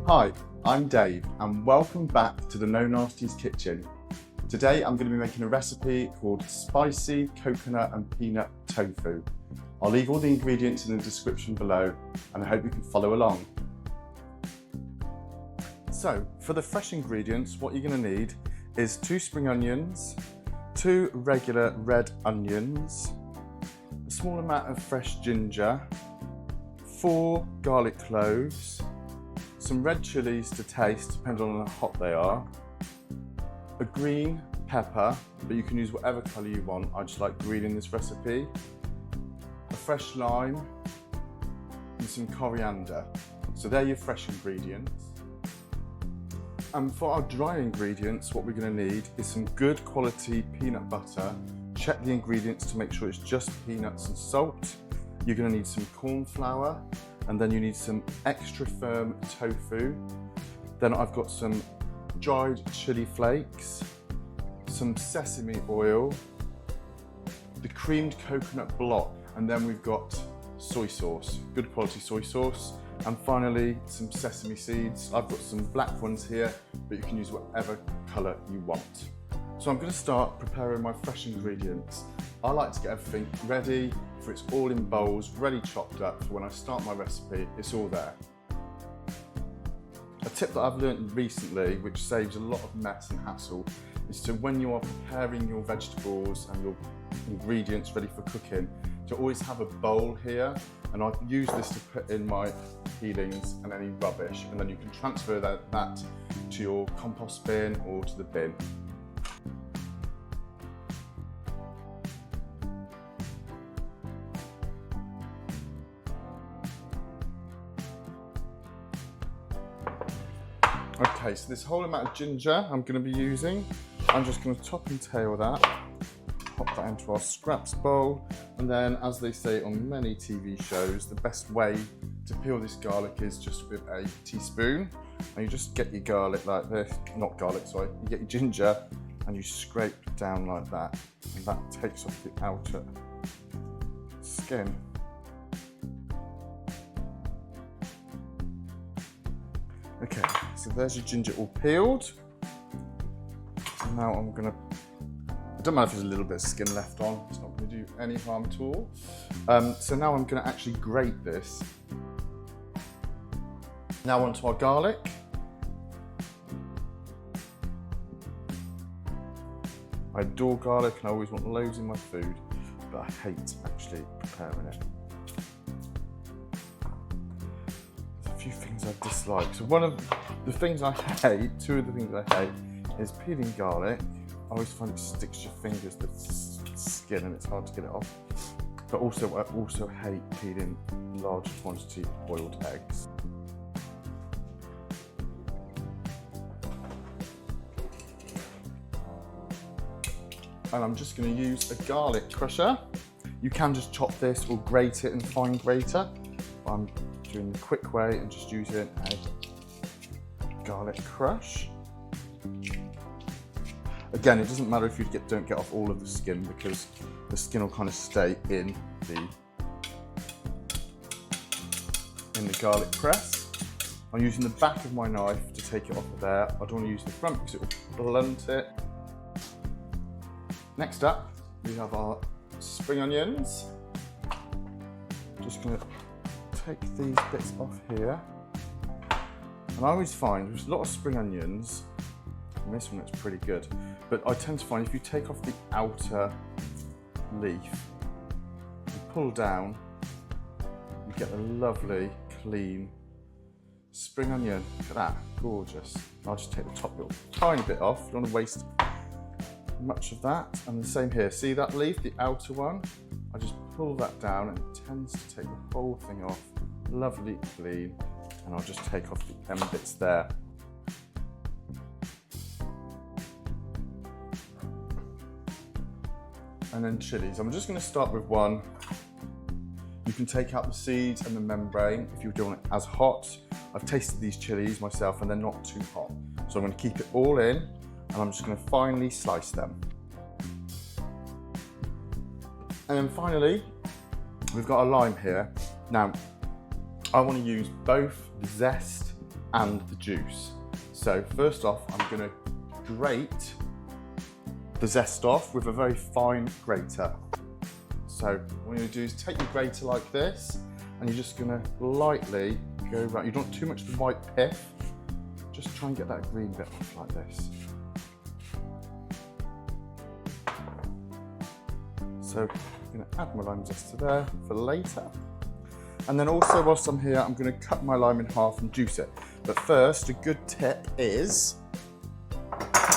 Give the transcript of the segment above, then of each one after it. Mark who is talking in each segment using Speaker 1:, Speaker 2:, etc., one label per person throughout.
Speaker 1: Hi, I'm Dave and welcome back to the No Nasties kitchen. Today I'm going to be making a recipe called Spicy Coconut and Peanut Tofu. I'll leave all the ingredients in the description below and I hope you can follow along. So for the fresh ingredients, what you're going to need is 2 spring onions, 2 regular red onions, a small amount of fresh ginger, 4 garlic cloves, some red chillies to taste depending on how hot they are, a green pepper, but you can use whatever colour you want, I just like green in this recipe, a fresh lime and some coriander. So they're your fresh ingredients. And for our dry ingredients, what we're going to need is some good quality peanut butter. Check the ingredients to make sure it's just peanuts and salt. You're going to need some cornflour, and then you need some extra firm tofu. Then I've got some dried chili flakes, some sesame oil, the creamed coconut block, and then we've got soy sauce, good quality soy sauce, and finally some sesame seeds. I've got some black ones here, but you can use whatever colour you want. So I'm going to start preparing my fresh ingredients. I like to get everything ready for it's all in bowls, ready chopped up, for when I start my recipe, it's all there. A tip that I've learned recently, which saves a lot of mess and hassle, is to, when you are preparing your vegetables and your ingredients ready for cooking, to always have a bowl here, and I've used this to put in my peelings and any rubbish, and then you can transfer that to your compost bin or to the bin. Okay, so this whole amount of ginger I'm going to be using, I'm just going to top and tail that, pop that into our scraps bowl, and then, as they say on many TV shows, the best way to peel this garlic is just with a teaspoon, and you just get your garlic like this, not garlic, sorry, you get your ginger and you scrape down like that, and that takes off the outer skin. Okay, so there's your ginger all peeled. And now I'm gonna, it doesn't matter if there's a little bit of skin left on, it's not gonna do any harm at all. So now I'm gonna actually grate this. Now onto our garlic. I adore garlic and I always want loads in my food, but I hate actually preparing it. Things I dislike. So one of the things I hate, 2 of the things I hate, is peeling garlic. I always find it sticks to your fingers, the skin, and it's hard to get it off. But also, I also hate peeling large quantity of boiled eggs. And I'm just going to use a garlic crusher. You can just chop this or grate it in fine grater. But I'm doing the quick way and just using a garlic crush. Again, it doesn't matter if you don't get off all of the skin, because the skin will kind of stay in the garlic press. I'm using the back of my knife to take it off of there. I don't want to use the front because it will blunt it. Next up, we have our spring onions. Just going to take these bits off here, and I always find there's a lot of spring onions, and this one looks pretty good, but I tend to find if you take off the outer leaf and pull down, you get a lovely clean spring onion. Look at that, gorgeous. I'll just take the top little tiny bit off, don't want to waste much of that. And the same here, see that leaf, the outer one, I just pull that down and it tends to take the whole thing off, lovely clean, and I'll just take off the end bits there. And then chillies, I'm just going to start with one. You can take out the seeds and the membrane if you don't want it as hot. I've tasted these chillies myself and they're not too hot, so I'm going to keep it all in, and I'm just going to finely slice them. And then finally, we've got a lime here. Now, I want to use both the zest and the juice. So first off, I'm going to grate the zest off with a very fine grater. So what you're going to do is take your grater like this, and you're just going to lightly go around. You don't want too much of the white pith, just try and get that green bit off like this. So I'm going to add my lime zest to there for later. And then also whilst I'm here, I'm going to cut my lime in half and juice it. But first, a good tip is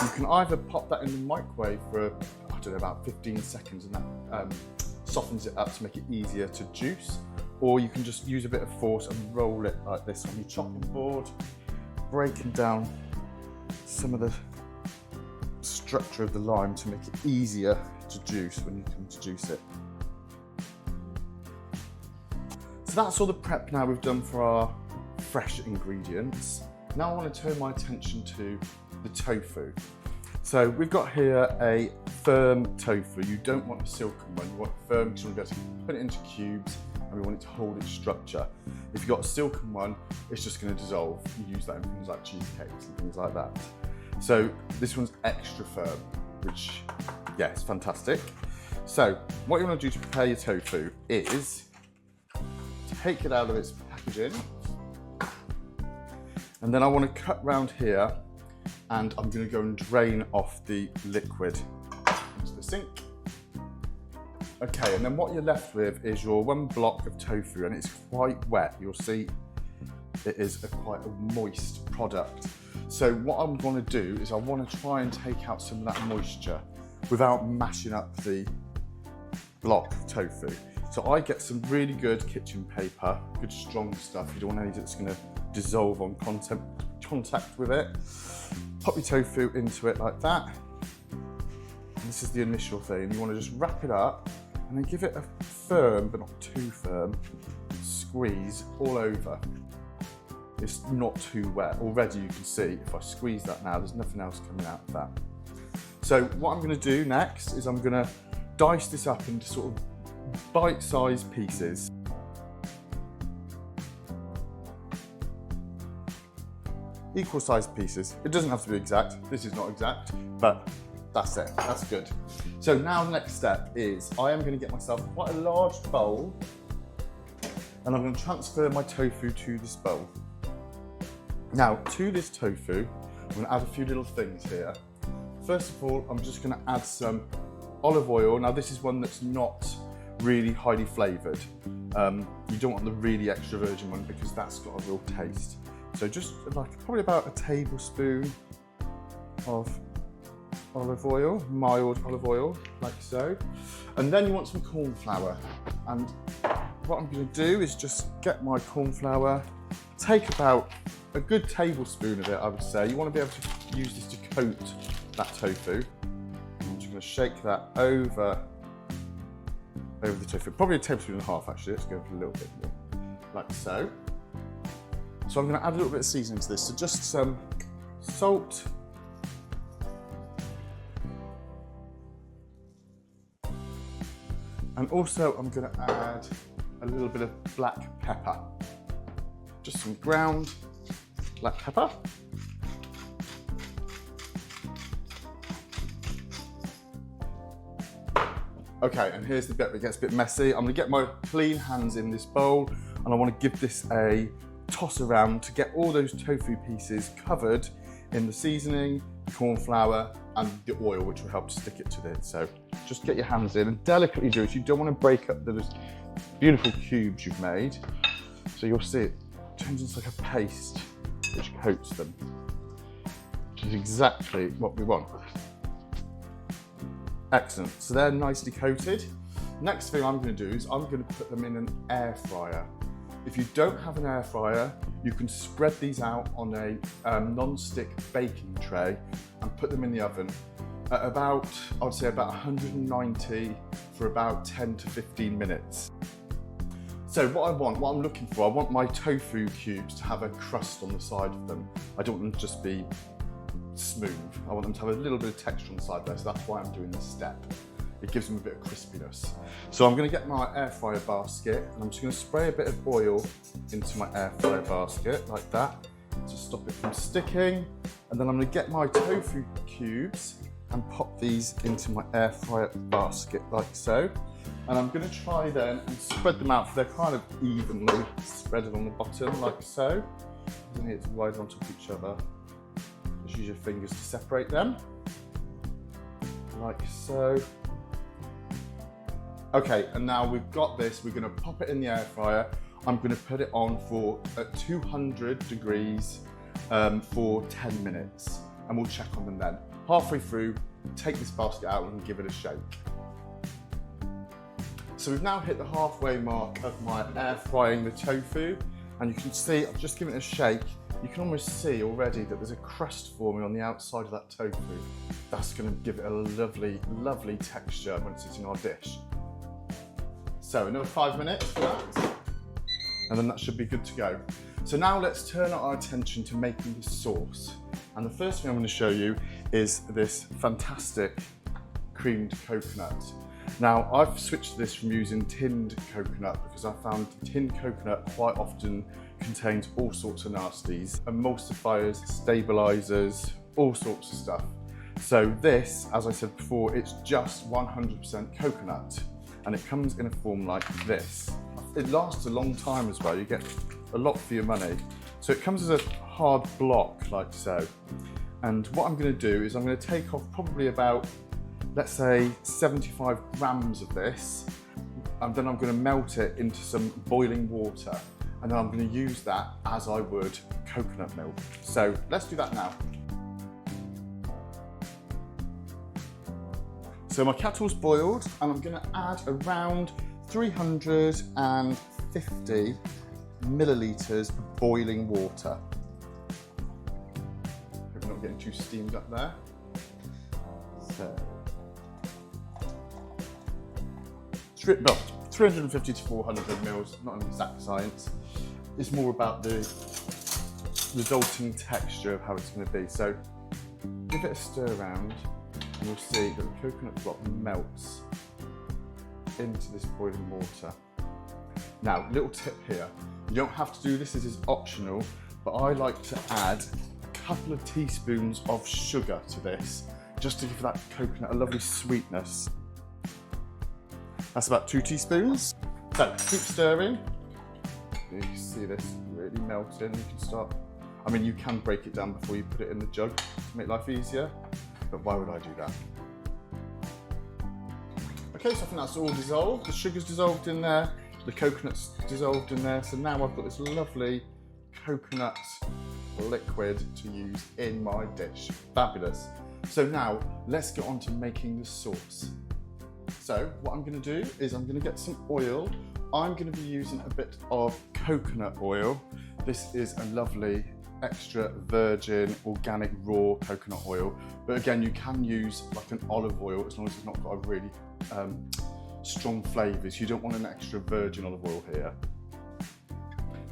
Speaker 1: you can either pop that in the microwave for, I don't know, about 15 seconds, and that softens it up to make it easier to juice. Or you can just use a bit of force and roll it like this on your chopping board, breaking down some of the structure of the lime to make it easier to juice when you come to juice it. So that's all the prep now we've done for our fresh ingredients. Now I want to turn my attention to the tofu. So we've got here a firm tofu. You don't want a silken one, you want it firm because you want to be able to put it into cubes and we want it to hold its structure. If you've got a silken one, it's just going to dissolve. You use that in things like cheesecakes and things like that. So this one's extra firm, which, yeah, it's fantastic. So what you want to do to prepare your tofu is take it out of its packaging, and then I want to cut round here, and I'm going to go and drain off the liquid into the sink. Okay, and then what you're left with is your one block of tofu, and it's quite wet. You'll see it is quite a moist product. So what I'm going to do is I want to try and take out some of that moisture without mashing up the block of tofu. So I get some really good kitchen paper, good strong stuff. You don't want anything that's going to dissolve on contact with it. Pop your tofu into it like that. And this is the initial thing. You want to just wrap it up and then give it a firm, but not too firm, squeeze all over. It's not too wet. Already you can see, if I squeeze that now, there's nothing else coming out of that. So what I'm going to do next is I'm going to dice this up into sort of bite-sized pieces. Equal sized pieces. It doesn't have to be exact. This is not exact, but that's it. That's good. So now the next step is I am going to get myself quite a large bowl, and I'm going to transfer my tofu to this bowl. Now to this tofu, I'm going to add a few little things here. First of all, I'm just going to add some olive oil. Now this is one that's not really highly flavoured. You don't want the really extra virgin one because that's got a real taste. So just like probably about a tablespoon of olive oil, mild olive oil, like so. And then you want some cornflour. And what I'm going to do is just get my cornflour, take about a good tablespoon of it, I would say. You want to be able to use this to coat that tofu. I'm just going to shake that over the tofu. Probably a tablespoon and a half actually. Let's go for a little bit more, like so. So I'm going to add a little bit of seasoning to this. So just some salt, and also I'm going to add a little bit of black pepper. Just some ground black pepper. Okay, and here's the bit where it gets a bit messy. I'm going to get my clean hands in this bowl, and I want to give this a toss around to get all those tofu pieces covered in the seasoning, corn flour, and the oil, which will help to stick it to it. So just get your hands in and delicately do it. You don't want to break up those beautiful cubes you've made. So you'll see it turns into like a paste which coats them, which is exactly what we want. Excellent, so they're nicely coated. Next thing I'm going to do is I'm going to put them in an air fryer. If you don't have an air fryer, you can spread these out on a non-stick baking tray and put them in the oven at about, I would say about 190 for about 10 to 15 minutes. So what I'm looking for, I want my tofu cubes to have a crust on the side of them. I don't want them to just be smooth. I want them to have a little bit of texture on the side there, so that's why I'm doing this step. It gives them a bit of crispiness. So I'm going to get my air fryer basket, and I'm just going to spray a bit of oil into my air fryer basket like that. to stop it from sticking. And then I'm going to get my tofu cubes and pop these into my air fryer basket like so. And I'm going to try then and spread them out so they're kind of evenly spread along the bottom like so. You don't need to ride on top of each other. Just use your fingers to separate them like so. Okay, and now we've got this, we're going to pop it in the air fryer. I'm going to put it on for at 200 degrees for 10 minutes, and we'll check on them then. Halfway through, take this basket out and give it a shake. So we've now hit the halfway mark of my air frying the tofu, and you can see, I've just given it a shake. You can almost see already that there's a crust forming on the outside of that tofu. That's going to give it a lovely, lovely texture when it's in our dish. So another 5 minutes for that, and then that should be good to go. So now let's turn our attention to making the sauce. And the first thing I'm going to show you is this fantastic creamed coconut. Now I've switched to this from using tinned coconut because I found tinned coconut quite often contains all sorts of nasties, emulsifiers, stabilizers, all sorts of stuff. So this, as I said before, it's just 100% coconut. And it comes in a form like this. It lasts a long time as well, you get a lot for your money. So it comes as a hard block like so. And what I'm going to do is I'm going to take off probably about, let's say 75 grams of this, and then I'm going to melt it into some boiling water, and then I'm going to use that as I would coconut milk. So let's do that now. So my kettle's boiled, and I'm going to add around 350 millilitres of boiling water. Hope I'm not getting too steamed up there. So, 350 to 400 mils, not an exact science. It's more about the resulting texture of how it's going to be. So give it a stir around, and you'll see that the coconut block melts into this boiling water. Now, little tip here, you don't have to do this, this is optional, but I like to add a couple of teaspoons of sugar to this, just to give that coconut a lovely sweetness. That's about 2 teaspoons. So keep stirring. You can see this really melting. You can start, I mean, you can break it down before you put it in the jug to make life easier, but why would I do that? Okay, so I think that's all dissolved. The sugar's dissolved in there, the coconut's dissolved in there. So now I've got this lovely coconut liquid to use in my dish. Fabulous. So now let's get on to making the sauce. So what I'm going to do is I'm going to get some oil. I'm going to be using a bit of coconut oil. This is a lovely extra virgin organic raw coconut oil, but again you can use like an olive oil as long as it's not got a really strong flavours. You don't want an extra virgin olive oil here.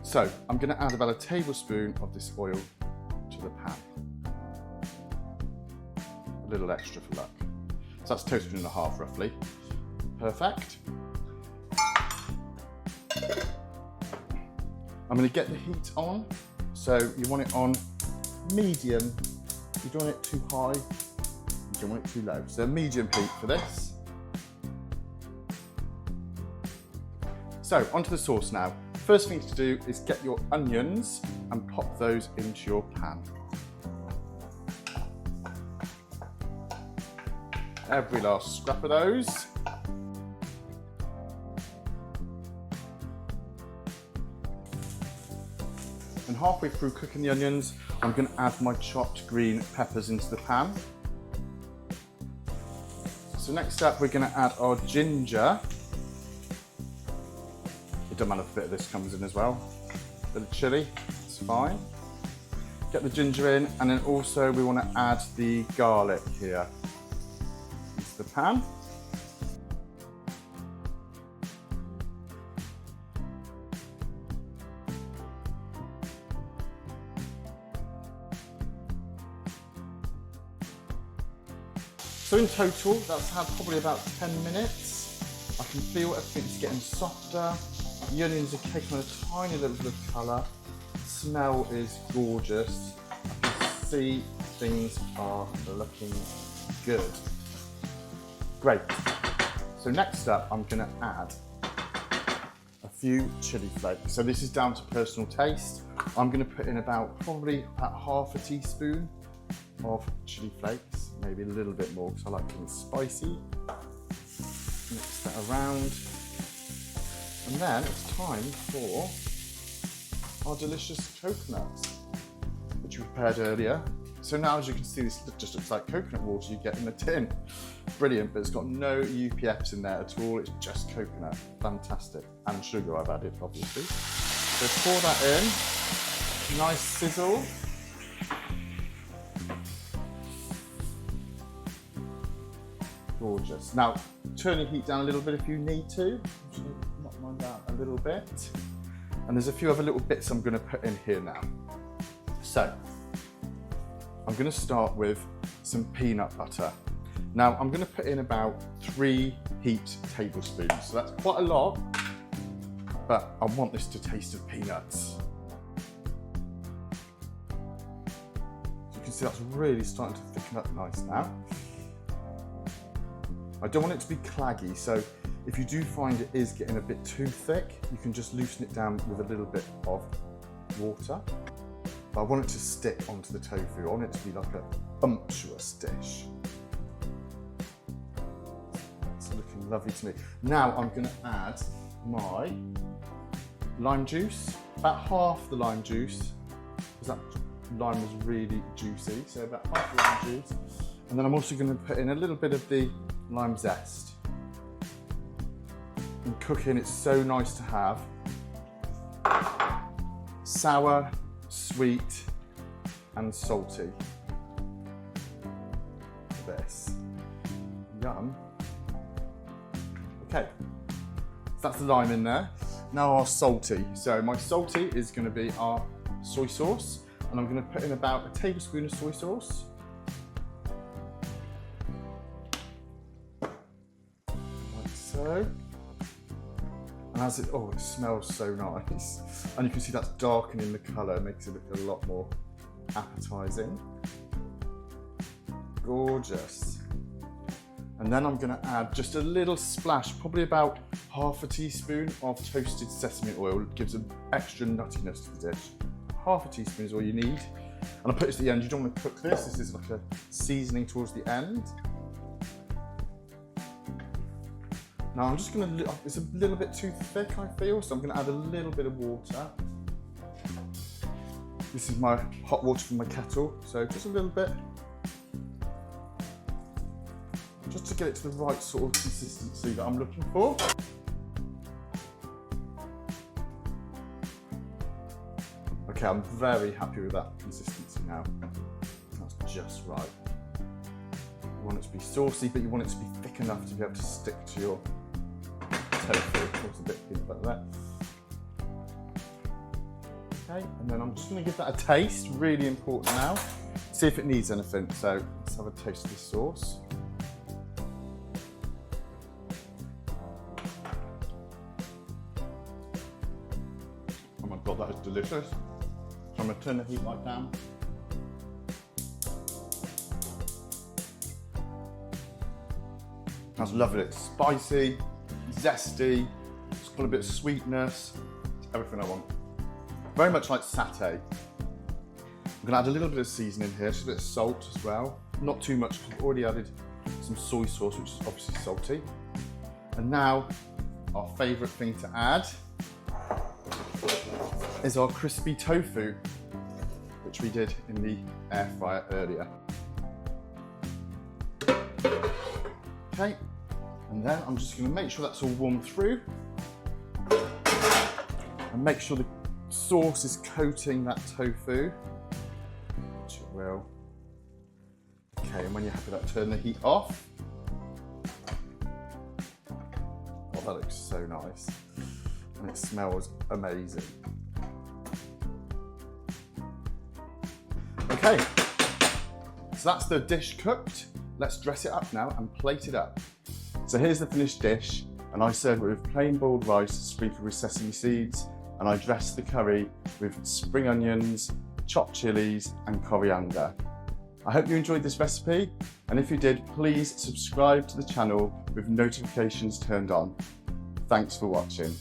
Speaker 1: So I'm going to add about a tablespoon of this oil to the pan. A little extra for luck. So that's a tablespoon and a half roughly. Perfect. I'm going to get the heat on. So you want it on medium. You don't want it too high, you don't want it too low. So medium heat for this. So onto the sauce now. First thing to do is get your onions and pop those into your pan. Every last scrap of those. And halfway through cooking the onions, I'm going to add my chopped green peppers into the pan. So next up, we're going to add our ginger. It doesn't matter if a bit of this comes in as well. A bit of chilli, it's fine. Get the ginger in, and then also we want to add the garlic here into the pan. So in total, that's had probably about 10 minutes. I can feel everything's getting softer. The onions are taking on a tiny little bit of colour. smell is gorgeous. I can see things are looking good. Great. So next up, I'm going to add a few chili flakes. So this is down to personal taste. I'm going to put in probably about half a teaspoon of chili flakes, maybe a little bit more because I like things spicy. Mix that around. And then it's time for our delicious coconuts, which we prepared earlier. So now, as you can see, this just looks like coconut water you get in a tin. Brilliant, but it's got no UPFs in there at all. It's just coconut. Fantastic. And sugar I've added, obviously. So pour that in. Nice sizzle. Gorgeous. Now, turn your heat down a little bit if you need to. Knock mine down a little bit. And there's a few other little bits I'm going to put in here now. So, I'm going to start with some peanut butter. Now, I'm going to put in about 3 heaped tablespoons. So that's quite a lot, but I want this to taste of peanuts. So you can see that's really starting to thicken up nice now. I don't want it to be claggy, so if you do find it is getting a bit too thick, you can just loosen it down with a little bit of water. But I want it to stick onto the tofu. I want it to be like a umptuous dish. It's looking lovely to me. Now I'm going to add my lime juice, about half the lime juice, because that lime was really juicy, so about half the lime juice. And then I'm also going to put in a little bit of the lime zest. And cooking, it's so nice to have sour, sweet and salty. This. Yum. Okay, so that's the lime in there. Now our salty. So my salty is going to be our soy sauce, and I'm going to put in about a tablespoon of soy sauce. Like so. And as it smells so nice. And you can see that's darkening the colour, makes it look a lot more appetising. Gorgeous. And then I'm going to add just a little splash, probably about half a teaspoon of toasted sesame oil. It gives an extra nuttiness to the dish. Half a teaspoon is all you need. And I'll put this at the end. You don't want to cook this. This is like a seasoning towards the end. Now I'm just going to, it's a little bit too thick I feel, so I'm going to add a little bit of water. This is my hot water from my kettle, so just a little bit. Just to get it to the right sort of consistency that I'm looking for. Okay, I'm very happy with that consistency now. That's just right. You want it to be saucy, but you want it to be thick enough to be able to stick to your tofu. There's a bit of peanut butter there. Okay, and then I'm just going to give that a taste, really important now. See if it needs anything. So let's have a taste of this sauce. Oh my God, that is delicious. So I'm going to turn the heat light down. That's lovely. It's spicy, zesty, it's got a bit of sweetness. It's everything I want. Very much like satay. I'm going to add a little bit of seasoning here, just a bit of salt as well. Not too much, because I've already added some soy sauce, which is obviously salty. And now, our favourite thing to add is our crispy tofu, which we did in the air fryer earlier. Okay, and then I'm just going to make sure that's all warmed through and make sure the sauce is coating that tofu, which it will. Okay, and when you're happy with that, turn the heat off. Oh, that looks so nice. And it smells amazing. Okay, so that's the dish cooked. Let's dress it up now and plate it up. So here's the finished dish, and I serve it with plain boiled rice sprinkled with sesame seeds, and I dressed the curry with spring onions, chopped chillies and coriander. I hope you enjoyed this recipe, and if you did, please subscribe to the channel with notifications turned on. Thanks for watching.